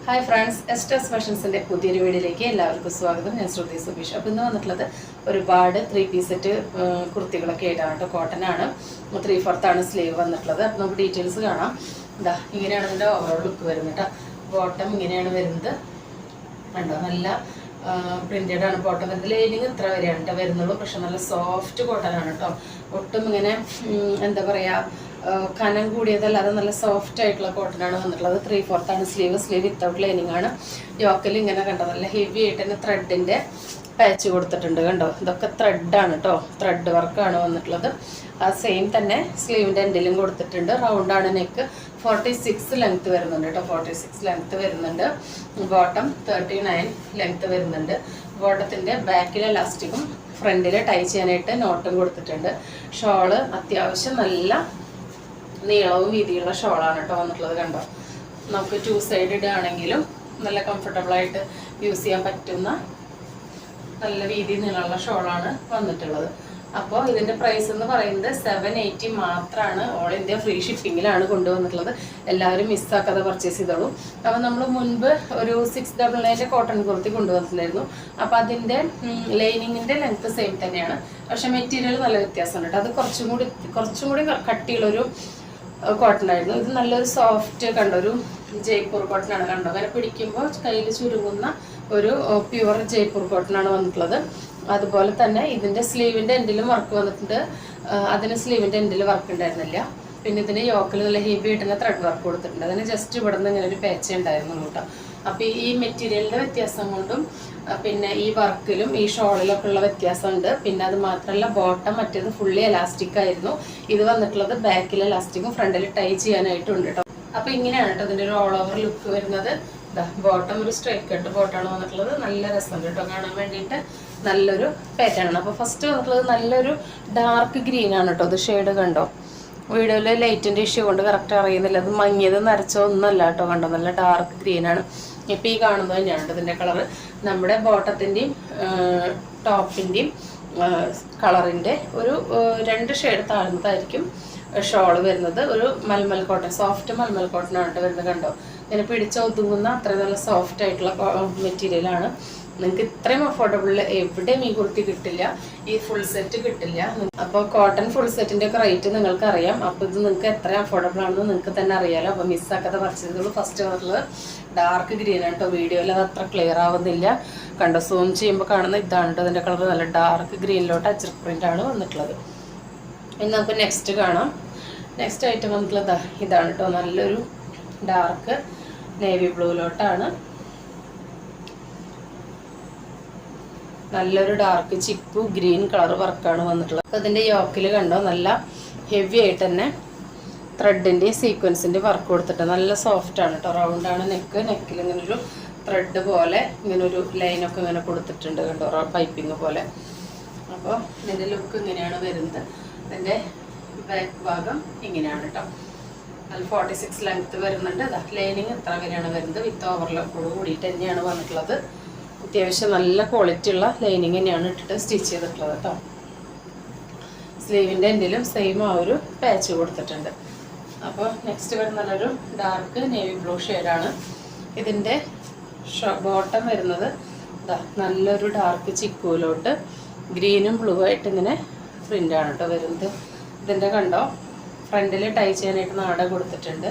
Hi friends, എസ്റ്റേഴ്സ് ഫാഷൻസിൻ്റെ പുതിയൊരു വീഡിയോയിലേക്ക് എല്ലാവർക്കും സ്വാഗതം. ഞാൻ ശ്രുതി സുബീഷ്. അപ്പോൾ ഇന്ന് വന്നിട്ടുള്ളത് ഒരുപാട് 3 പീസ് സെറ്റ് കുർത്തികളൊക്കെ ആയിട്ടാണ് കേട്ടോ. കോട്ടൺ ആണ്, 3/4 സ്ലീവ് വന്നിട്ടുള്ളത്. അപ്പോൾ നമുക്ക് ഡീറ്റെയിൽസ് കാണാം. ഇതാ ഇങ്ങനെയാണ് ഇതിൻ്റെ ഓവറോൾ ലുക്ക് വരുന്നത് കേട്ടോ. ബോട്ടം ഇങ്ങനെയാണ് വരുന്നത് കണ്ടോ. നല്ല പ്രിന്റഡ് ആണ് ബോട്ടം വരുന്നത്. ലൈനിങ് ഇത്ര വരെയാണ് കേട്ടോ വരുന്നുള്ളൂ. പക്ഷെ നല്ല സോഫ്റ്റ് കോട്ടൺ ആണ് കേട്ടോ. ഒട്ടും ഇങ്ങനെ എന്താ പറയുക, കനം കൂടിയതല്ലാതെ നല്ല സോഫ്റ്റ് ആയിട്ടുള്ള കോട്ടൺ ആണ് വന്നിട്ടുള്ളത്. 3/4 സ്ലീവ് വിത്തൗട്ട് ലൈനിങ് ആണ്. യോക്കിൽ ഇങ്ങനെ കണ്ടോ നല്ല ഹെവി ആയിട്ട് തന്നെ ത്രെഡിൻ്റെ പാച്ച് കൊടുത്തിട്ടുണ്ട് കണ്ടോ. ഇതൊക്കെ ത്രെഡാണ് കേട്ടോ, ത്രെഡ് വർക്കാണ് വന്നിട്ടുള്ളത്. ആ സെയിം തന്നെ സ്ലീവിൻ്റെ എൻഡിലും കൊടുത്തിട്ടുണ്ട്. റൗണ്ടാണ് നെക്ക്. 46 ലെങ്ത്ത് വരുന്നുണ്ട് കേട്ടോ. 46 ലെങ്ത്ത് വരുന്നുണ്ട്. ബോട്ടം 39 ലെങ്ത്ത് വരുന്നുണ്ട്. ബോട്ടത്തിൻ്റെ ബാക്കിൽ എലാസ്റ്റിക്കും ഫ്രണ്ടിൽ ടൈ ചെയ്യാനായിട്ട് നോട്ടും കൊടുത്തിട്ടുണ്ട്. ഷോള് അത്യാവശ്യം നല്ല നീളവും വീതിയുള്ള ഷോളാണ് കേട്ടോ വന്നിട്ടുള്ളത് കണ്ടോ. നമുക്ക് 2 സൈഡ് ഇടുകയാണെങ്കിലും നല്ല കംഫർട്ടബിളായിട്ട് യൂസ് ചെയ്യാൻ പറ്റുന്ന നല്ല വീതി നീളമുള്ള ഷോളാണ് വന്നിട്ടുള്ളത്. അപ്പോൾ ഇതിൻ്റെ പ്രൈസ് എന്ന് പറയുന്നത് 780 മാത്രമാണ്. ഓൾ ഇന്ത്യ ഫ്രീ ഷിപ്പിങ്ങിലാണ് കൊണ്ടുവന്നിട്ടുള്ളത്. എല്ലാവരും മിസ്സാക്കാതെ പർച്ചേസ് ചെയ്തോളൂ. അപ്പോൾ നമ്മൾ മുൻപ് ഒരു 699 കോട്ടൺ കുർത്തി കൊണ്ടുവന്നിട്ടുണ്ടായിരുന്നു. അപ്പോൾ അതിൻ്റെ ലൈനിങ്ങിൻ്റെ ലെങ്ത്ത് സെയിം തന്നെയാണ്, പക്ഷേ മെറ്റീരിയൽ നല്ല വ്യത്യാസമുണ്ട് കേട്ടോ. അത് കുറച്ചും കൂടി കട്ടിയുള്ളൊരു കോട്ടൺ ആയിരുന്നു. ഇത് നല്ലൊരു സോഫ്റ്റ് കണ്ടോ, ഒരു ജയ്പൂർ കോട്ടൺ ആണ് കണ്ടോ. അങ്ങനെ പിടിക്കുമ്പോൾ കയ്യിൽ ചുരുങ്ങുന്ന ഒരു പ്യുവർ ജയ്പൂർ കോട്ടൺ ആണ് വന്നിട്ടുള്ളത്. അതുപോലെ തന്നെ ഇതിൻ്റെ സ്ലീവിൻ്റെ എൻഡിലും വർക്ക് വന്നിട്ടുണ്ട്. അതിന് സ്ലീവിൻ്റെ എൻഡിൽ വർക്ക് ഉണ്ടായിരുന്നില്ല. പിന്നെ ഇതിന് യോക്കിൽ നല്ല ഹെവി ആയിട്ടുള്ള ത്രെഡ് വർക്ക് കൊടുത്തിട്ടുണ്ട്. അതിന് ജസ്റ്റ് ഇവിടെ നിന്ന് ഇങ്ങനെ ഒരു പാച്ച് ഉണ്ടായിരുന്നുള്ളൂ കേട്ടോ. അപ്പോൾ ഈ മെറ്റീരിയലിൻ്റെ വ്യത്യാസം കൊണ്ടും പിന്നെ ഈ വർക്കിലും ഈ ഷോളിലൊക്കെ ഉള്ള വ്യത്യാസമുണ്ട്. പിന്നെ അത് മാത്രമല്ല, ബോട്ടം മറ്റേത് ഫുള്ളി എലാസ്റ്റിക് ആയിരുന്നു. ഇത് വന്നിട്ടുള്ളത് ബാക്കിൽ എലാസ്റ്റിക്കും ഫ്രണ്ടിൽ ടൈ ചെയ്യാനായിട്ടുണ്ട് കേട്ടോ. അപ്പോൾ ഇങ്ങനെയാണ് കേട്ടോ ഇതിൻ്റെ ഒരു ഓൾ ഓവർ ലുക്ക് വരുന്നത്. ബോട്ടം ഒരു സ്ട്രൈറ്റ് കട്ട് ബോട്ടാണ് വന്നിട്ടുള്ളത്. നല്ല രസമുണ്ട് കേട്ടോ കാണാൻ വേണ്ടിയിട്ട്. നല്ലൊരു പാറ്റേൺ ആണ്. അപ്പോൾ ഫസ്റ്റ് വന്നിട്ടുള്ളത് നല്ലൊരു ഡാർക്ക് ഗ്രീൻ ആണ് കേട്ടോ. ഇത് ഷെയ്ഡ് കണ്ടോ, വീഡിയോയിൽ ലൈറ്റിൻ്റെ ഇഷ്യൂ കൊണ്ട് കറക്റ്റ് അറിയുന്നില്ല. അത് മങ്ങിയത് നരച്ചോ ഒന്നല്ല കേട്ടോ കണ്ടോ. നല്ല ഡാർക്ക് ഗ്രീൻ ആണ്. ഇപ്പോൾ ഈ കാണുന്നത് തന്നെയാണ് ഇതിൻ്റെ കളറ്. നമ്മുടെ ബോട്ടത്തിൻ്റെയും ടോപ്പിൻ്റെയും കളറിൻ്റെ ഒരു 2 ഷെയ്ഡ് താഴ്ന്നതായിരിക്കും ഷോള് വരുന്നത്. ഒരു malmal cotton, soft malmal cotton ആണ് വരുന്നത് കണ്ടോ. ഇങ്ങനെ പിടിച്ച ഒതുങ്ങുന്ന അത്രയും നല്ല സോഫ്റ്റ് ആയിട്ടുള്ള മെറ്റീരിയലാണ്. നിങ്ങൾക്ക് ഇത്രയും അഫോർഡബിൾ എവിടെയും ഈ കുർത്തി കിട്ടില്ല, ഈ ഫുൾ സെറ്റ് കിട്ടില്ല. അപ്പോൾ കോട്ടൺ ഫുൾ സെറ്റിൻ്റെ ഒക്കെ റേറ്റ് നിങ്ങൾക്ക് അറിയാം. അപ്പോൾ ഇത് നിങ്ങൾക്ക് എത്ര അഫോർഡബിൾ ആണെന്ന് നിങ്ങൾക്ക് തന്നെ അറിയാലോ. അപ്പോൾ മിസ്സാക്കാതെ പർച്ചേസ് ചെയ്തോളൂ. ഫസ്റ്റ് വന്നിട്ടുള്ളത് ഡാർക്ക് ഗ്രീൻ ആണ് കേട്ടോ. വീഡിയോയിൽ അത് അത്ര ക്ലിയർ ആവുന്നില്ല കണ്ടോ. സൂം ചെയ്യുമ്പോൾ കാണുന്ന ഇതാണ് കേട്ടോ. അതിൻ്റെ കളർ നല്ല ഡാർക്ക് ഗ്രീനിലോട്ട് അജ്രക് പ്രിൻ്റ് ആണ് വന്നിട്ടുള്ളത്. ഇനി നമുക്ക് നെക്സ്റ്റ് കാണാം. നെക്സ്റ്റ് ഐറ്റം വന്നിട്ടുള്ളത് ഇതാണ് കേട്ടോ. നല്ലൊരു ഡാർക്ക് നേവി ബ്ലൂയിലോട്ടാണ്. നല്ലൊരു ഡാർക്ക് ചിക്കു ഗ്രീൻ കളർ വർക്കാണ് വന്നിട്ടുള്ളത്. അപ്പോൾ ഇതിൻ്റെ യോക്കിൽ കണ്ടോ നല്ല ഹെവി ആയിട്ട് തന്നെ ത്രെഡിൻ്റെയും സീക്വൻസിൻ്റെ വർക്ക് കൊടുത്തിട്ട് നല്ല സോഫ്റ്റ് ആണ് കേട്ടോ. റൗണ്ടാണ് നെക്ക്. നെക്കിൽ ഇങ്ങനെ ഒരു ത്രെഡ് പോലെ ഇങ്ങനെ ഒരു ലൈനൊക്കെ ഇങ്ങനെ കൊടുത്തിട്ടുണ്ട് കണ്ടോ, പൈപ്പിങ് പോലെ. അപ്പോൾ ഇതിൻ്റെ ലുക്ക് ഇങ്ങനെയാണ് വരുന്നത്. ഇതിൻ്റെ ബാക്ക് ഭാഗം ഇങ്ങനെയാണ് കേട്ടോ. അത് 46 ലെങ്ത്ത് വരുന്നുണ്ട്. ലൈനിങ് ഇത്ര വരെയാണ് വരുന്നത്. വിത്ത് ഓവർലോക്കോട് കൂടിയിട്ട് തന്നെയാണ് വന്നിട്ടുള്ളത്. അത്യാവശ്യം നല്ല ക്വാളിറ്റി ഉള്ള ലൈനിങ് തന്നെയാണ് ഇട്ടിട്ട് സ്റ്റിച്ച് ചെയ്തിട്ടുള്ളത് കേട്ടോ. സ്ലീവിൻ്റെ എൻഡിലും സെയിം ആ ഒരു പാച്ച് കൊടുത്തിട്ടുണ്ട്. അപ്പോൾ നെക്സ്റ്റ് വരുന്നൊരു ഡാർക്ക് നേവി ബ്ലൂ ഷെയ്ഡാണ്. ഇതിൻ്റെ ബോട്ടം വരുന്നത് നല്ലൊരു ഡാർക്ക് ചിക്കുവിലോട്ട് ഗ്രീനും ബ്ലൂ ആയിട്ട് ഇങ്ങനെ പ്രിൻ്റാണ് കേട്ടോ വരുന്നത്. ഇതിൻ്റെ കണ്ടോ ഫ്രണ്ടിൽ ടൈ ചെയ്യാനായിട്ട് നാട കൊടുത്തിട്ടുണ്ട്.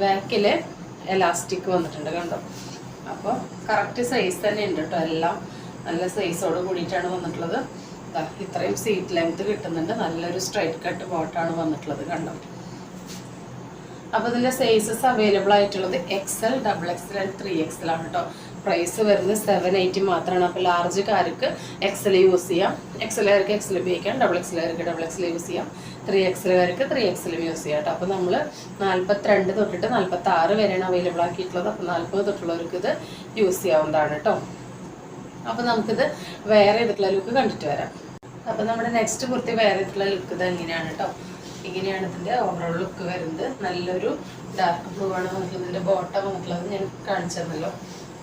ബാക്കിൽ എലാസ്റ്റിക് വന്നിട്ടുണ്ട് കണ്ടോ. അപ്പോൾ കറക്റ്റ് സൈസ് തന്നെ ഉണ്ട് കേട്ടോ. എല്ലാം നല്ല സൈസോട് കൂടിയിട്ടാണ് വന്നിട്ടുള്ളത്. ഇത്രയും സീറ്റ് ലെങ്ത് കിട്ടുന്നുണ്ട്. നല്ലൊരു സ്ട്രൈറ്റ് കട്ട് ബോട്ടാണ് വന്നിട്ടുള്ളത് കണ്ടോ. അപ്പോൾ ഇതിൻ്റെ സൈസസ് അവൈലബിൾ ആയിട്ടുള്ളത് XL, XXL ആൻഡ് 3XL ആണ് കേട്ടോ. പ്രൈസ് വരുന്നത് 780 മാത്രമാണ്. അപ്പോൾ ലാർജുകാർക്ക് XL യൂസ് ചെയ്യാം, XLകാർക്ക് XL ഉപയോഗിക്കാം, XXLകാർക്ക് XXL യൂസ് ചെയ്യാം, 3XLകാർക്ക് 3XL യൂസ് ചെയ്യാം കേട്ടോ. അപ്പോൾ നമ്മൾ 42 തൊട്ടിട്ട് 46 വരെയാണ് അവൈലബിൾ ആക്കിയിട്ടുള്ളത്. അപ്പോൾ 40 തൊട്ടുള്ളവർക്ക് ഇത് യൂസ് ചെയ്യാവുന്നതാണ് കേട്ടോ. അപ്പോൾ നമുക്കിത് വേറെ ചെയ്തിട്ടുള്ള ലുക്ക് കണ്ടിട്ട് വരാം. അപ്പോൾ നമ്മുടെ നെക്സ്റ്റ് കുർത്തി വേറെ ചെയ്തിട്ടുള്ള ലുക്ക് ഇത് എങ്ങനെയാണ് കേട്ടോ. ഇങ്ങനെയാണ് ഇതിൻ്റെ ഓവറോൾ ലുക്ക് വരുന്നത്. നല്ലൊരു ഡാർക്ക് ബ്ലൂ ആണ് വന്നിട്ടുള്ളത്. ഇതിൻ്റെ ബോട്ടം വന്നിട്ടുള്ളത് ഞാൻ കാണിച്ചു തന്നല്ലോ.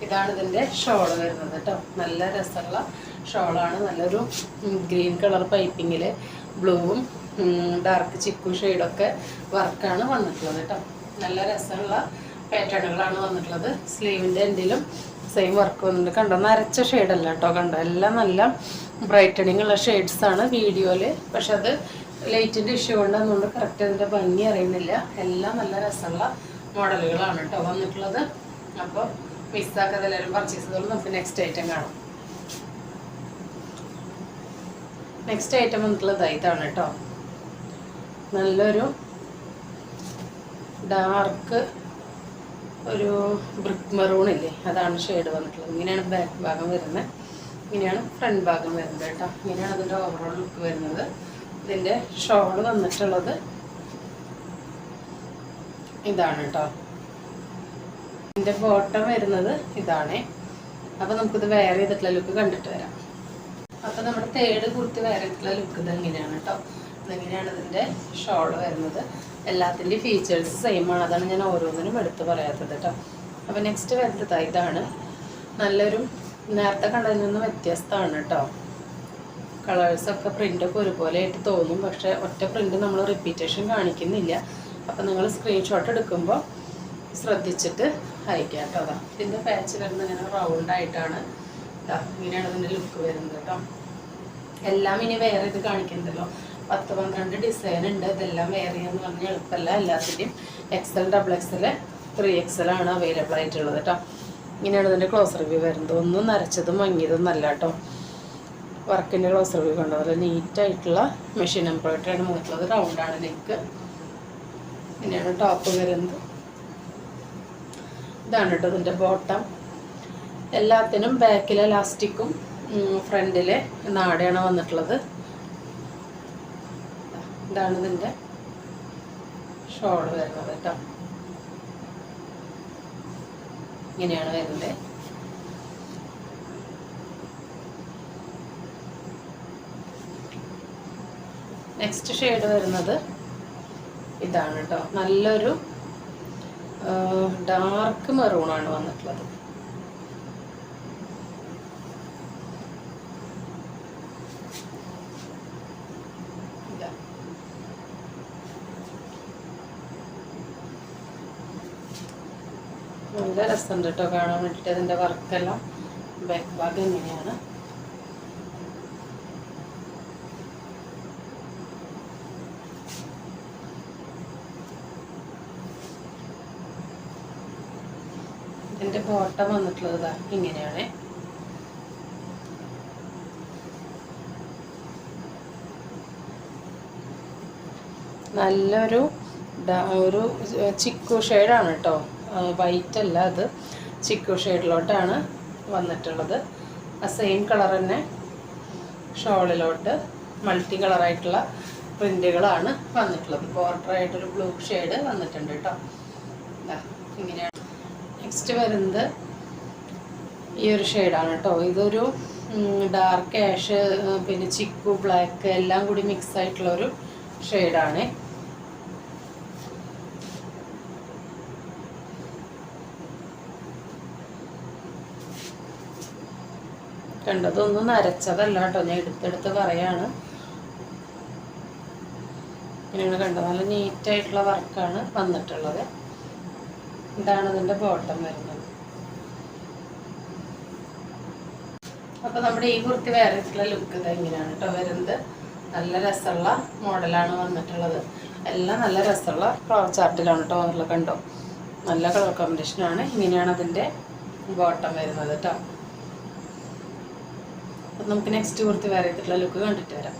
ഇതാണ് ഇതിൻ്റെ ഷോള് വരുന്നത് കേട്ടോ. നല്ല രസമുള്ള ഷോളാണ്. നല്ലൊരു ഗ്രീൻ കളർ പൈപ്പിങ്ങിൽ ബ്ലൂവും ഡാർക്ക് ചിക്കു ഷെയ്ഡൊക്കെ വർക്കാണ് വന്നിട്ടുള്ളത് കേട്ടോ. നല്ല രസമുള്ള പാറ്റേണുകളാണ് വന്നിട്ടുള്ളത്. സ്ലീവിൻ്റെ എൻഡിലും സെയിം വർക്ക് വന്നിട്ടുണ്ട്. കണ്ടോ, നരച്ച ഷെയ്ഡല്ല കേട്ടോ, കണ്ടോ, എല്ലാം നല്ല ബ്രൈറ്റനിങ് ഉള്ള ഷെയ്ഡ്സാണ് വീഡിയോയിൽ. പക്ഷെ അത് ലൈറ്റിൻ്റെ ഇഷ്യൂ കൊണ്ട് അതുകൊണ്ട് കറക്റ്റ് അതിൻ്റെ ഭംഗി അറിയുന്നില്ല. എല്ലാം നല്ല രസമുള്ള മോഡലുകളാണ് കേട്ടോ വന്നിട്ടുള്ളത്. അപ്പോൾ മിസ്സാക്കാതെ എല്ലാവരും പർച്ചേസ് ചെയ്തോളൂ. നമുക്ക് നെക്സ്റ്റ് ഐറ്റം കാണാം. നെക്സ്റ്റ് ഐറ്റം വന്നിട്ടുള്ളത് ഇതാണ് കേട്ടോ. നല്ലൊരു ഡാർക്ക് ഒരു ബ്രിക്ക് മെറൂൺ ഇല്ലേ, അതാണ് ഷെയ്ഡ് വന്നിട്ടുള്ളത്. ഇങ്ങനെയാണ് ബാക്ക് ഭാഗം വരുന്നത്, ഇങ്ങനെയാണ് ഫ്രണ്ട് ഭാഗം വരുന്നത് കേട്ടോ. ഇങ്ങനെയാണ് അതിൻ്റെ ഓവറോൾ ലുക്ക് വരുന്നത്. ഇതിൻ്റെ ഷോൾ വന്നിട്ടുള്ളത് ഇതാണ് കേട്ടോ. ഇതിൻ്റെ ബോട്ടം വരുന്നത് ഇതാണ്. അപ്പോൾ നമുക്കിത് വെയർ ചെയ്തിട്ടുള്ള ലുക്ക് കണ്ടിട്ട് വരാം. അപ്പോൾ നമ്മുടെ തേർഡ് കുർത്തി വെയർ ചെയ്തിട്ടുള്ള ലുക്ക് ഇതെങ്ങനെയാണ് കേട്ടോ. ഇതെങ്ങനെയാണ് ഇതിൻ്റെ ഷോൾ വരുന്നത്. എല്ലാത്തിൻ്റെയും ഫീച്ചേഴ്സ് സെയിം ആണ്, അതാണ് ഞാൻ ഓരോന്നിനും എടുത്ത് പറയാത്തത് കേട്ടോ. അപ്പോൾ നെക്സ്റ്റ് വരുന്നത് ഇതാണ്. നല്ലൊരു നേരത്തെ കണ്ടതിൽ നിന്ന് വ്യത്യസ്തമാണ് കേട്ടോ. കളേഴ്സൊക്കെ പ്രിൻ്റൊക്കെ ഒരുപോലെ ആയിട്ട് തോന്നും, പക്ഷേ ഒറ്റ പ്രിൻ്റ് നമ്മൾ റിപ്പീറ്റേഷൻ കാണിക്കുന്നില്ല. അപ്പോൾ നിങ്ങൾ സ്ക്രീൻഷോട്ട് എടുക്കുമ്പോൾ ശ്രദ്ധിച്ചിട്ട് അയക്കാം കേട്ടോ. അതാ ഇതിൻ്റെ പാച്ച് വരുന്നത് ഇങ്ങനെ റൗണ്ടായിട്ടാണ്. ഇങ്ങനെയാണ് ഇതിൻ്റെ ലുക്ക് വരുന്നത് കേട്ടോ. എല്ലാം ഇനി വേറെ ഇത് കാണിക്കുന്നുണ്ടല്ലോ, 10-12 ഡിസൈൻ ഉണ്ട്. ഇതെല്ലാം വേറെ എന്ന് പറഞ്ഞാൽ എളുപ്പമല്ല. എല്ലാത്തിൻ്റെയും XL, XXL, 3XL ആണ് അവൈലബിൾ ആയിട്ടുള്ളത് കേട്ടോ. ഇങ്ങനെയാണ് ഇതിൻ്റെ ക്ലോസ് റിവ്യൂ വരുന്നത്. ഒന്നും നരച്ചതും മങ്ങിയതും നല്ല കേട്ടോ. വർക്കിൻ്റെ ക്ലോസ് റിവ്യൂ കണ്ടോ, അതുപോലെ നീറ്റായിട്ടുള്ള മെഷീൻ എംബ്രോയിഡറി ആണ് മുകളിലുള്ളത്. റൗണ്ടാണ് നെക്ക്. ഇങ്ങനെയാണ് ടോപ്പ് വരുന്നത്. ഇതാണ് കേട്ടോ ഇതിൻ്റെ ബോട്ടം. എല്ലാത്തിനും ബാക്കിലെ എലാസ്റ്റിക്കും ഫ്രണ്ടിലെ നാടയാണ് വന്നിട്ടുള്ളത്. ഇതാണ് ഇതിൻ്റെ ഷോൾ വരുന്നത് കേട്ടോ. ഇങ്ങനെയാണ് വരുന്നത്. നെക്സ്റ്റ് ഷെയ്ഡ് വരുന്നത് ഇതാണ് കേട്ടോ. നല്ലൊരു ഡാർക്ക് മെറൂണാണ് വന്നിട്ടുള്ളത്. നല്ല രസമുണ്ട് കേട്ടോ കാണാൻ വേണ്ടിയിട്ട്. അതിൻ്റെ വർക്കെല്ലാം ബാക്ക് ഭാഗം ഇങ്ങനെയാണ്. ഇതിൻ്റെ ബോട്ടം വന്നിട്ടുള്ളത് ഇങ്ങനെയാണ്. നല്ലൊരു ഒരു ചിക്കു ഷെയ്ഡാണ് കേട്ടോ. വൈറ്റ് അല്ല, അത് ചിക്കു ഷെയ്ഡിലോട്ടാണ് വന്നിട്ടുള്ളത്. ആ സെയിം കളർ തന്നെ ഷോളിലോട്ട് മൾട്ടി കളറായിട്ടുള്ള പ്രിൻ്റുകളാണ് വന്നിട്ടുള്ളത്. ബോർഡറായിട്ടൊരു ബ്ലൂ ഷെയ്ഡ് വന്നിട്ടുണ്ട് കേട്ടോ. ഇങ്ങനെയാണ്. നെക്സ്റ്റ് വരുന്നത് ഈ ഒരു ഷെയ്ഡാണ് കേട്ടോ. ഇതൊരു ഡാർക്ക് ആഷ് പിന്നെ ചിക്കു ബ്ലാക്ക് എല്ലാം കൂടി മിക്സ് ആയിട്ടുള്ളൊരു ഷെയ്ഡാണ്. കണ്ടതൊന്നും നരച്ചതല്ല കേട്ടോ, ഞാൻ എടുത്തെടുത്ത് പറയാണ്. ഇങ്ങനെയാണ് കണ്ടത്. നല്ല നീറ്റായിട്ടുള്ള വർക്കാണ് വന്നിട്ടുള്ളത്. ഇതാണ് ഇതിൻ്റെ ബോട്ടം വരുന്നത്. അപ്പോൾ നമ്മുടെ ഈ കുർത്തി വേറെ ലുക്ക് ഇത് എങ്ങനെയാണ് കേട്ടോ വരുന്നത്. നല്ല രസമുള്ള മോഡലാണ് വന്നിട്ടുള്ളത്. എല്ലാം നല്ല രസമുള്ള കളർ ചാർട്ടിലാണ് കേട്ടോ വന്നിട്ടുള്ളത്. കണ്ടോ, നല്ല കളർ കോമ്പിനേഷനാണ്. ഇങ്ങനെയാണ് അതിൻ്റെ ബോട്ടം വരുന്നത് കേട്ടോ. അപ്പം നമുക്ക് നെക്സ്റ്റ് കുർത്തി വേറെ ലുക്ക് കണ്ടിട്ട് വരാം.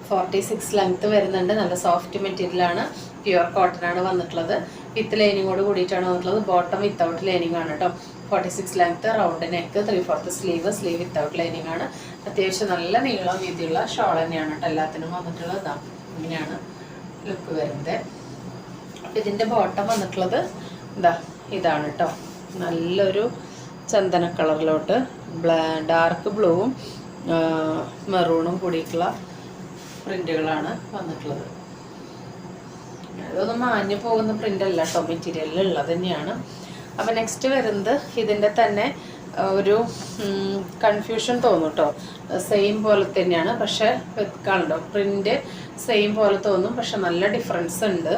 46 ലെങ്ത്ത് വരുന്നുണ്ട്. നല്ല സോഫ്റ്റ് മെറ്റീരിയലാണ്, പ്യുവർ കോട്ടൺ ആണ് വന്നിട്ടുള്ളത്. വിത്ത് ലൈനിങ്ങോട് കൂടിയിട്ടാണ് വന്നിട്ടുള്ളത്. ബോട്ടം വിത്തൗട്ട് ലൈനിങ് ആണ് കേട്ടോ. 46 length, round neck, 3/4 sleeve without lining ആണ്. അത്യാവശ്യം നല്ല നീളം വീതിയുള്ള ഷോൾ തന്നെയാണ് കേട്ടോ എല്ലാത്തിനും വന്നിട്ടുള്ളത്. ഇങ്ങനെയാണ് ലുക്ക് വരുന്നത്. അപ്പം ഇതിൻ്റെ ബോട്ടം വന്നിട്ടുള്ളത് ഇതാണ് കേട്ടോ. നല്ലൊരു ചന്ദന കളറിലോട്ട് ഡാർക്ക് ബ്ലൂവും മെറൂണും കൂടിയിട്ടുള്ള പ്രിൻ്റുകളാണ് വന്നിട്ടുള്ളത്. അതൊന്നും മാഞ്ഞു പോകുന്ന പ്രിൻ്റ് അല്ല കേട്ടോ, മെറ്റീരിയലിലുള്ളത് തന്നെയാണ്. അപ്പം നെക്സ്റ്റ് വരുന്നത് ഇതിൻ്റെ തന്നെ ഒരു കൺഫ്യൂഷൻ തോന്നും കേട്ടോ. സെയിം പോലെ തന്നെയാണ്, പക്ഷേ കണ്ടോ പ്രിൻ്റ് സെയിം പോലെ തോന്നും, പക്ഷെ നല്ല ഡിഫറൻസ് ഉണ്ട്.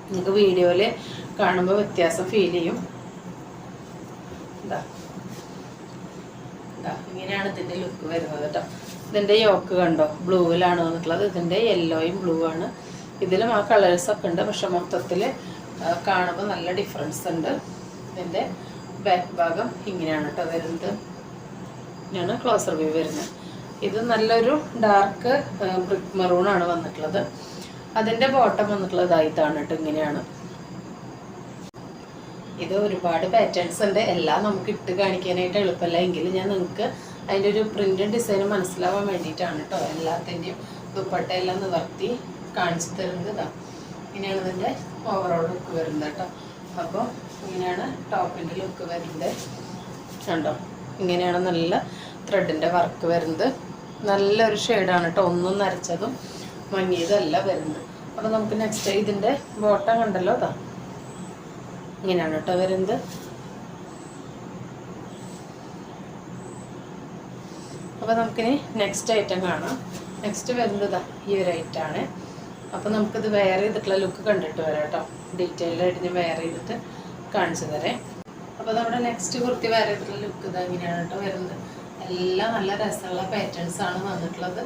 നിങ്ങൾക്ക് വീഡിയോയിൽ കാണുമ്പോൾ വ്യത്യാസം ഫീൽ ചെയ്യും. ഇതാ ഇങ്ങനെയാണ് ഇതിൻ്റെ ലുക്ക് വരുന്നത് കേട്ടോ. ഇതിൻ്റെ യോക്ക് കണ്ടോ, ബ്ലൂവിലാണ് വന്നിട്ടുള്ളത്. ഇതിൻ്റെ യെല്ലോയും ബ്ലൂ ആണ്. ഇതിലും ആ കളേഴ്സൊക്കെ ഉണ്ട്, പക്ഷെ മൊത്തത്തിൽ കാണുമ്പോൾ നല്ല ഡിഫറൻസ് ഉണ്ട്. ഇതിൻ്റെ ബാക്ക് ഭാഗം ഇങ്ങനെയാണ് കേട്ടോ വരുന്നത്. ഇങ്ങനെയാണ് ക്ലോസർ വ്യൂ വരുന്നത്. ഇത് നല്ലൊരു ഡാർക്ക് ബ്രിക്ക് മെറൂൺ ആണ് വന്നിട്ടുള്ളത്. അതിൻ്റെ ബോട്ടം വന്നിട്ടുള്ളത് ഇതാണ് കേട്ടോ, ഇങ്ങനെയാണ്. ഇത് ഒരുപാട് പാറ്റേൺസ് ഉണ്ട്. എല്ലാം നമുക്ക് ഇട്ട് കാണിക്കാനായിട്ട് എളുപ്പമല്ല, എങ്കിലും ഞാൻ നിങ്ങൾക്ക് അതിൻ്റെ ഒരു പ്രിൻറ്റും ഡിസൈനും മനസ്സിലാവാൻ വേണ്ടിയിട്ടാണ് കേട്ടോ എല്ലാത്തിൻ്റെയും ദുപ്പട്ടയെല്ലാം നിവർത്തി കാണിച്ചു തരുന്നത്. ഇതാ ഇങ്ങനെയാണ് ഇതിൻ്റെ ഓവറോൾ ലുക്ക് വരുന്നത് കേട്ടോ. അപ്പോൾ ഇങ്ങനെയാണ് ടോപ്പിൻ്റെ ലുക്ക് വരുന്നത് കണ്ടോ. ഇങ്ങനെയാണ് നല്ല ത്രെഡിൻ്റെ വർക്ക് വരുന്നത്. നല്ലൊരു ഷെയ്ഡാണ് കേട്ടോ, ഒന്നും നരച്ചതും മങ്ങിയതല്ല വരുന്നത്. അപ്പോൾ നമുക്ക് നെക്സ്റ്റ് ഇതിൻ്റെ ബോട്ടം കണ്ടല്ലോ, അതാ ഇങ്ങനെയാണ് കേട്ടോ വരുന്നത്. അപ്പോൾ നമുക്കിനി നെക്സ്റ്റ് ഐറ്റം കാണാം. നെക്സ്റ്റ് വരുന്നത് ഈ ഒരു ഐറ്റമാണ്. അപ്പോൾ നമുക്കിത് വെയർ ചെയ്തിട്ടുള്ള ലുക്ക് കണ്ടിട്ട് വരാം കേട്ടോ. ഡീറ്റെയിൽഡായിട്ട് ഞാൻ വെയർ ചെയ്തിട്ട് കാണിച്ചു തരാം. അപ്പോൾ നമ്മുടെ നെക്സ്റ്റ് കുർത്തി വെയർ ചെയ്തിട്ടുള്ള ലുക്ക് ഇത് ഇങ്ങനെയാണ് കേട്ടോ വരുന്നത്. എല്ലാം നല്ല രസമുള്ള പാറ്റേൺസ് ആണ് വന്നിട്ടുള്ളത്.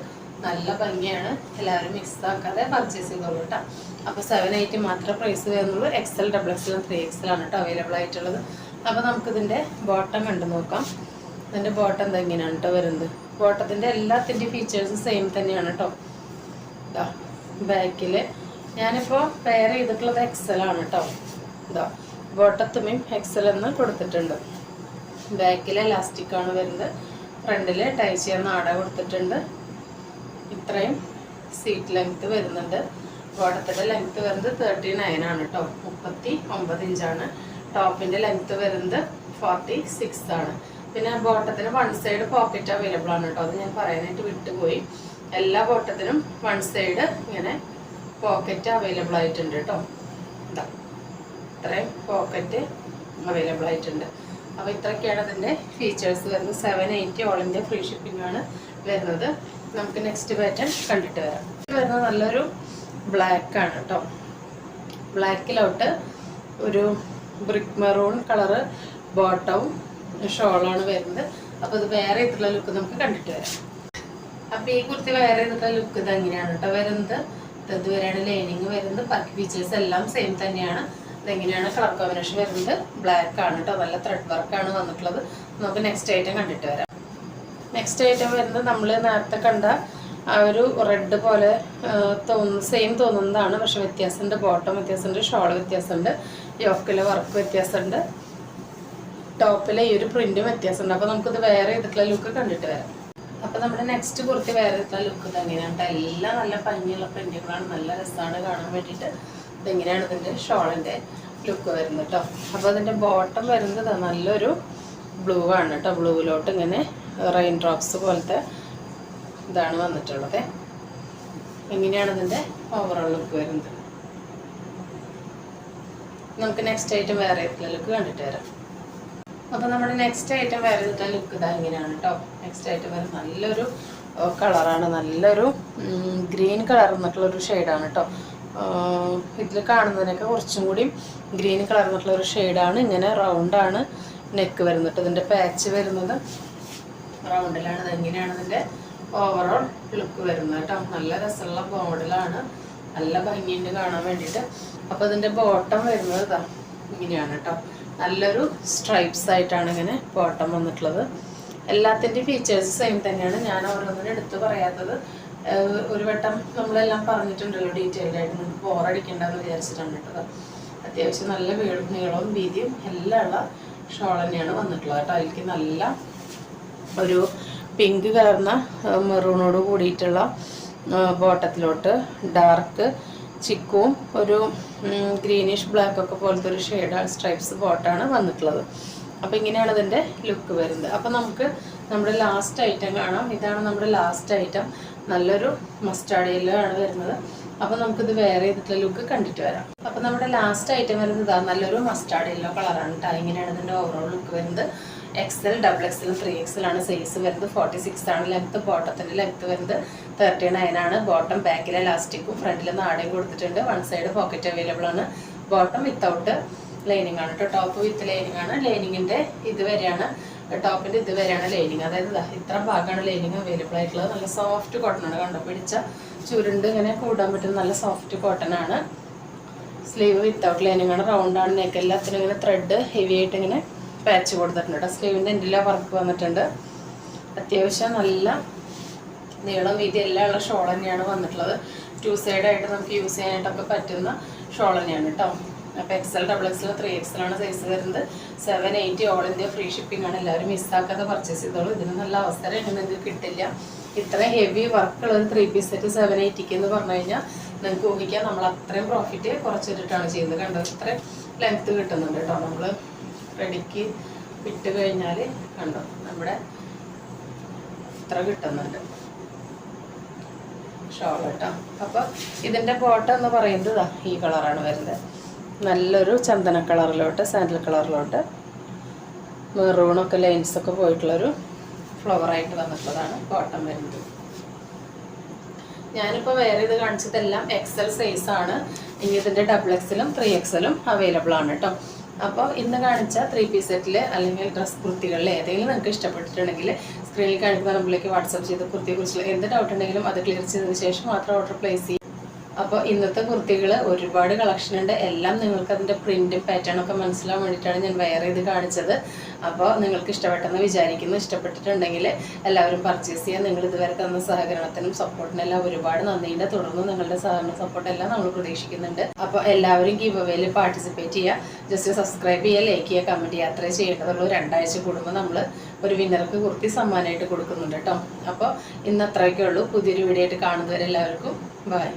നല്ല ഭംഗിയാണ്. എല്ലാവരും മിക്സ് ആക്കാതെ പർച്ചേസ് ചെയ്തോളൂ കേട്ടോ. അപ്പോൾ 780 മാത്രമേ പ്രൈസ് വരുന്നുള്ളൂ. XL, XXL, 3XL ആണ് കേട്ടോ അവൈലബിൾ ആയിട്ടുള്ളത്. അപ്പോൾ നമുക്കിതിൻ്റെ ബോട്ടം കണ്ടു നോക്കാം. ഇതിൻ്റെ ബോട്ടം എന്താ ഇങ്ങനെയാണ് കേട്ടോ വരുന്നത്. ബോട്ടത്തിൻ്റെ എല്ലാത്തിൻ്റെയും ഫീച്ചേഴ്സ് സെയിം തന്നെയാണ് കേട്ടോ. ഇതാ ബാക്കിൽ ഞാനിപ്പോൾ പെയർ ചെയ്തിട്ടുള്ളത് XL ആണ് കേട്ടോ. ഇതാ ബോട്ടത്തുമേയും XL എന്ന് കൊടുത്തിട്ടുണ്ട്. ബാക്കിൽ എലാസ്റ്റിക്കാണ് വരുന്നത്. ഫ്രണ്ടിൽ ടൈ ചെയ്യാൻ നാട കൊടുത്തിട്ടുണ്ട്. ഇത്രയും സീറ്റ് ലെങ്ത്ത് വരുന്നുണ്ട്. ബോട്ടത്തിൻ്റെ ലെങ്ത്ത് വരുന്നത് 39 ആണ് കേട്ടോ. 39 ഇഞ്ചാണ്. ടോപ്പിൻ്റെ ലെങ്ത്ത് വരുന്നത് 46 ആണ്. പിന്നെ ബോട്ടത്തിന് വൺ സൈഡ് പോക്കറ്റ് അവൈലബിൾ ആണ് കേട്ടോ. അത് ഞാൻ പറയാനായിട്ട് വിട്ടുപോയി. എല്ലാ ബോട്ടത്തിനും വൺ സൈഡ് ഇങ്ങനെ പോക്കറ്റ് അവൈലബിൾ ആയിട്ടുണ്ട് കേട്ടോ. ഇതാ ഇത്രയും പോക്കറ്റ് അവൈലബിൾ ആയിട്ടുണ്ട്. അപ്പോൾ ഇത്രയൊക്കെയാണ് അതിൻ്റെ ഫീച്ചേഴ്സ് വരുന്നത്. 780 ഓൾ ഇന്ത്യ ഫ്രീ ഷിപ്പിംഗ് ആണ് വരുന്നത്. നമുക്ക് നെക്സ്റ്റ് പാറ്റേൺ കണ്ടിട്ട് വരാം. ഇത് വരുന്നത് നല്ലൊരു ബ്ലാക്ക് ആണ് കേട്ടോ. ബ്ലാക്കിലോട്ട് ഒരു ബ്രിക്ക് മെറൂൺ കളറ് ബോട്ടവും ഷോളാണ് വരുന്നത്. അപ്പോൾ ഇത് വേറെ ചെയ്തിട്ടുള്ള ലുക്ക് നമുക്ക് കണ്ടിട്ട് വരാം. അപ്പോൾ ഈ കുർത്തി വേറെ ചെയ്തിട്ടുള്ള ലുക്ക് ഇത് എങ്ങനെയാണ് കേട്ടോ വരുന്നത്. ഇതുവരെയാണ് ലൈനിങ് വരുന്നത്. ബാക്കി ഫീച്ചേഴ്സ് എല്ലാം സെയിം തന്നെയാണ്. ഇതെങ്ങനെയാണ് കളർ കോമ്പിനേഷൻ വരുന്നത്. ബ്ലാക്ക് ആണ് കേട്ടോ. നല്ല ത്രെഡ് വർക്കാണ് വന്നിട്ടുള്ളത്. നമുക്ക് നെക്സ്റ്റ് ഐറ്റം കണ്ടിട്ട് വരാം. നെക്സ്റ്റ് ഐറ്റം വരുന്നത് നമ്മൾ നേരത്തെ കണ്ട ആ ഒരു റെഡ് പോലെ സെയിം തോന്നുന്നതാണ്. പക്ഷെ വ്യത്യാസമുണ്ട്. ബോട്ടം വ്യത്യാസമുണ്ട്, ഷോൾ വ്യത്യാസമുണ്ട്, യോക്കിലെ വർക്ക് വ്യത്യാസമുണ്ട്, ടോപ്പിലെ ഈ ഒരു പ്രിന്റും വ്യത്യാസമുണ്ട്. അപ്പോൾ നമുക്കിത് വേറെ ചെയ്തിട്ടുള്ള ലുക്ക് കണ്ടിട്ട് വരാം. അപ്പോൾ നമ്മുടെ നെക്സ്റ്റ് കുർത്തി വേറെ ചെയ്തിട്ടുള്ള ലുക്ക് തന്നെയാണ് കേട്ടോ. എല്ലാം നല്ല ഭംഗിയുള്ള പ്രിന്റുകളാണ്. നല്ല രസമാണ് കാണാൻ വേണ്ടിയിട്ട്. ഇതെങ്ങനെയാണ് ഇതിൻ്റെ ഷോളിൻ്റെ ലുക്ക് വരുന്നത് കേട്ടോ. അപ്പോൾ അതിൻ്റെ ബോട്ടം വരുന്നത് നല്ലൊരു ബ്ലൂ ആണ് കേട്ടോ. ബ്ലൂവിലോട്ട് ഇങ്ങനെ റെയിൻ ഡ്രോപ്സ് പോലത്തെ ഇതാണ് വന്നിട്ടുള്ളത്. എങ്ങനെയാണ് ഇതിൻ്റെ ഓവറോൾ ലുക്ക് വരുന്നത്. നമുക്ക് നെക്സ്റ്റ് ഐറ്റം വേറെ ചെയ്തിട്ടുള്ള ലുക്ക് കണ്ടിട്ട് വരാം. അപ്പോൾ നമ്മുടെ നെക്സ്റ്റ് ഐറ്റം വേറെ ചെയ്തിട്ടുള്ള ലുക്ക് ഇതാ ഇങ്ങനെയാണ് കേട്ടോ. നെക്സ്റ്റ് ഐറ്റം വരുന്നത് നല്ലൊരു കളറാണ്. നല്ലൊരു ഗ്രീൻ കളർ എന്നിട്ടുള്ളൊരു ഷെയ്ഡാണ് കേട്ടോ. ഇതിൽ കാണുന്നതിനൊക്കെ കുറച്ചും കൂടി ഗ്രീൻ കളർ എന്നിട്ടുള്ളൊരു ഷെയ്ഡാണ്. ഇങ്ങനെ റൗണ്ടാണ് നെക്ക് വരുന്നത്. ഇതിൻ്റെ പാച്ച് വരുന്നത് റൗണ്ടിലാണ്. ഇതെങ്ങനെയാണ് ഇതിൻ്റെ ഓവറോൾ ലുക്ക് വരുന്നത് കേട്ടോ. നല്ല രസമുള്ള മോഡലാണ്. നല്ല ഭംഗിയുണ്ട് കാണാൻ വേണ്ടിയിട്ട്. അപ്പോൾ ഇതിൻ്റെ ബോട്ടം വരുന്നത് ഇതാ ഇങ്ങനെയാണ് കേട്ടോ. നല്ലൊരു സ്ട്രൈപ്സ് ആയിട്ടാണ് ഇങ്ങനെ ബോട്ടം വന്നിട്ടുള്ളത്. എല്ലാത്തിൻ്റെയും ഫീച്ചേഴ്സ് സെയിം തന്നെയാണ്. ഞാൻ ഓരോന്നിനും എടുത്ത് പറയാത്തത് ഒരു വട്ടം നമ്മളെല്ലാം പറഞ്ഞിട്ടുണ്ടല്ലോ ഡീറ്റെയിൽഡായിട്ട്. നമുക്ക് ബോറടിക്കണ്ടെന്ന് വിചാരിച്ചിട്ടാണ് കേട്ടത്. അത്യാവശ്യം നല്ല നീളവും വീതിയും എല്ലാം ഉള്ള ഷോൾ തന്നെയാണ് വന്നിട്ടുള്ളത് കേട്ടോ. അതിലേക്ക് നല്ല ഒരു പിങ്ക് കലർന്ന മെറൂണോട് കൂടിയിട്ടുള്ള ബോട്ടത്തിലോട്ട് ഡാർക്ക് ചിക്കുവും ഒരു ഗ്രീനിഷ് ബ്ലാക്കൊക്കെ പോലത്തെ ഒരു ഷെയ്ഡ് സ്ട്രൈപ്സ് ബോട്ടാണ് വന്നിട്ടുള്ളത്. അപ്പോൾ ഇങ്ങനെയാണ് ഇതിൻ്റെ ലുക്ക് വരുന്നത്. അപ്പോൾ നമുക്ക് നമ്മുടെ ലാസ്റ്റ് ഐറ്റം കാണാം. ഇതാണ് നമ്മുടെ ലാസ്റ്റ് ഐറ്റം. നല്ലൊരു മസ്റ്റാർഡ് യെല്ലോ ആണ് വരുന്നത്. അപ്പോൾ നമുക്കിത് വേറെ ചെയ്തിട്ടുള്ള ലുക്ക് കണ്ടിട്ട് വരാം. അപ്പോൾ നമ്മുടെ ലാസ്റ്റ് ഐറ്റം വരുന്നത് ഇതാ നല്ലൊരു മസ്റ്റാർഡ് യെല്ലോ കളറാണ് കേട്ടോ. ഇങ്ങനെയാണ് ഇതിൻ്റെ ഓവറോൾ ലുക്ക് വരുന്നത്. XL, XXL, 3XL ആണ് സൈസ് വരുന്നത്. 46 ആണ് ലെങ്ത്ത്. ബോട്ടത്തിൻ്റെ ലെങ്ത്ത് വരുന്നത് 39 ആണ്. ബോട്ടം ബാക്കിലെ ഇലാസ്റ്റിക്കും ഫ്രണ്ടിൽ നാടയും കൊടുത്തിട്ടുണ്ട്. വൺ സൈഡ് പോക്കറ്റ് അവൈലബിൾ ആണ്. ബോട്ടം വിത്തൗട്ട് ലൈനിങ് ആണ് കേട്ടോ. ടോപ്പ് വിത്ത് ലൈനിങ് ആണ്. ലൈനിങ്ങിന്റെ ഇതുവരെയാണ്, ടോപ്പിന്റെ ഇതുവരെയാണ് ലൈനിങ്. അതായത് ഇത്ര ഭാഗമാണ് ലൈനിങ് അവൈലബിൾ ആയിട്ടുള്ളത്. നല്ല സോഫ്റ്റ് കോട്ടൺ ആണ്, കണ്ടോ പിടിച്ച ചുരുണ്ട് ഇങ്ങനെ കൂടാൻ പറ്റുന്ന നല്ല സോഫ്റ്റ് കോട്ടൺ ആണ്. സ്ലീവ് വിത്തൗട്ട് ലൈനിങ് ആണ്, റൗണ്ട് ആണ്. നെക്ക് എല്ലാത്തിനും ഇങ്ങനെ ത്രെഡ് ഹെവി ആയിട്ട് ഇങ്ങനെ പാച്ച് കൊടുത്തിട്ടുണ്ട് കേട്ടോ. സ്ലീവിന്റെ എൻഡിലെ വർക്ക് വന്നിട്ടുണ്ട്. അത്യാവശ്യം നല്ല നീളം വീതി എല്ലാം ഉള്ള ഷോൾ തന്നെയാണ് വന്നിട്ടുള്ളത്. 2 സൈഡായിട്ട് നമുക്ക് യൂസ് ചെയ്യാനായിട്ടൊക്കെ പറ്റുന്ന ഷോൾ തന്നെയാണ് കേട്ടോ. അപ്പോൾ XL, XXL, 3XL ആണ് സൈസ് വരുന്നത്. 780 ഓൾ ഇന്ത്യ ഫ്രീ ഷിപ്പിംഗ് ആണ്. എല്ലാവരും മിസ്സാക്കാതെ പർച്ചേസ് ചെയ്തോളൂ. ഇതിന് നല്ല അവസരം നിങ്ങൾക്ക് കിട്ടില്ല. ഇത്ര ഹെവി വർക്കുള്ള ഒരു 3 പീസ് സെറ്റ് 780 എന്ന് പറഞ്ഞു കഴിഞ്ഞാൽ നിങ്ങൾക്ക് ഊഹിക്കാം നമ്മൾ അത്രയും പ്രോഫിറ്റ് കുറച്ചിട്ടാണ് ചെയ്യുന്നത്. കണ്ടോ ഇത്രയും ലെങ്ത്ത് കിട്ടുന്നുണ്ട് കേട്ടോ. നമ്മൾ റെഡിക്ക് വിട്ട് കഴിഞ്ഞാൽ കണ്ടോ നമ്മുടെ ഇത്ര കിട്ടുന്നുണ്ട് ഷോൾ കേട്ടോ. അപ്പോൾ ഇതിൻ്റെ ബോട്ടം എന്ന് പറയുന്നത് ഈ കളറാണ് വരുന്നത്. നല്ലൊരു ചന്ദന കളറിലോട്ട് സാൻഡൽ കളറിലോട്ട് മെറൂണൊക്കെ ലൈൻസൊക്കെ പോയിട്ടുള്ളൊരു ഫ്ലവറായിട്ട് വന്നിട്ടുള്ളതാണ് ബോട്ടം വരുന്നത്. ഞാനിപ്പോൾ വേറെ ഇത് കാണിച്ചതെല്ലാം XL സൈസാണ്. ഇനി ഇതിൻ്റെ XXL-ഉം 3XL-ഉം അവൈലബിൾ ആണ് കേട്ടോ. അപ്പോൾ ഇന്ന് കാണിച്ച 3 പീസ് സെറ്റിൽ അല്ലെങ്കിൽ ഡ്രസ് കുർത്തികളിൽ ഏതെങ്കിലും നിങ്ങൾക്ക് ഇഷ്ടപ്പെട്ടിട്ടുണ്ടെങ്കിൽ സ്ക്രീനിൽ കാണിക്കുന്ന നമ്പറിലേക്ക് വാട്സപ്പ് ചെയ്ത് കുർത്തിയെക്കുറിച്ചുള്ള എന്ത് ഡൗട്ട് ഉണ്ടെങ്കിലും അത് ക്ലിയർ ചെയ്തതിന് ശേഷം മാത്രം ഓർഡർ പ്ലേസ് ചെയ്യും. അപ്പോൾ ഇന്നത്തെ കുർത്തികൾ ഒരുപാട് കളക്ഷൻ ഉണ്ട്. എല്ലാം നിങ്ങൾക്ക് അതിൻ്റെ പ്രിൻറ്റും പാറ്റേണൊക്കെ മനസ്സിലാവാൻ വേണ്ടിയിട്ടാണ് ഞാൻ വെയർ ചെയ്ത് കാണിച്ചത്. അപ്പോൾ നിങ്ങൾക്ക് ഇഷ്ടപ്പെട്ടെന്ന് വിചാരിക്കുന്നു. ഇഷ്ടപ്പെട്ടിട്ടുണ്ടെങ്കിൽ എല്ലാവരും പർച്ചേസ് ചെയ്യാൻ. നിങ്ങൾ ഇതുവരെ തന്ന സഹകരണത്തിനും സപ്പോർട്ടിനും എല്ലാം ഒരുപാട് നന്ദിയുണ്ട്. തുടർന്ന് നിങ്ങളുടെ സഹകരണ സപ്പോർട്ടെല്ലാം നമ്മൾ പ്രതീക്ഷിക്കുന്നുണ്ട്. അപ്പോൾ എല്ലാവരും ഗിവ് അവേയിൽ പാർട്ടിസിപ്പേറ്റ് ചെയ്യുക. ജസ്റ്റ് സബ്സ്ക്രൈബ് ചെയ്യുക, ലൈക്ക് ചെയ്യുക, കമൻറ്റ് ചെയ്യുക. അത്രേ ചെയ്യേണ്ടതുള്ളൂ. 2 ആഴ്ച കൂടുമ്പോൾ നമ്മൾ ഒരു വിന്നർക്ക് കുർത്തി സമ്മാനമായിട്ട് കൊടുക്കുന്നുണ്ട് കേട്ടോ. അപ്പോൾ ഇന്ന് അത്രയൊക്കെ ഉള്ളൂ. പുതിയൊരു വീഡിയോ ആയിട്ട് കാണുന്നവരെ എല്ലാവർക്കും ബൈ.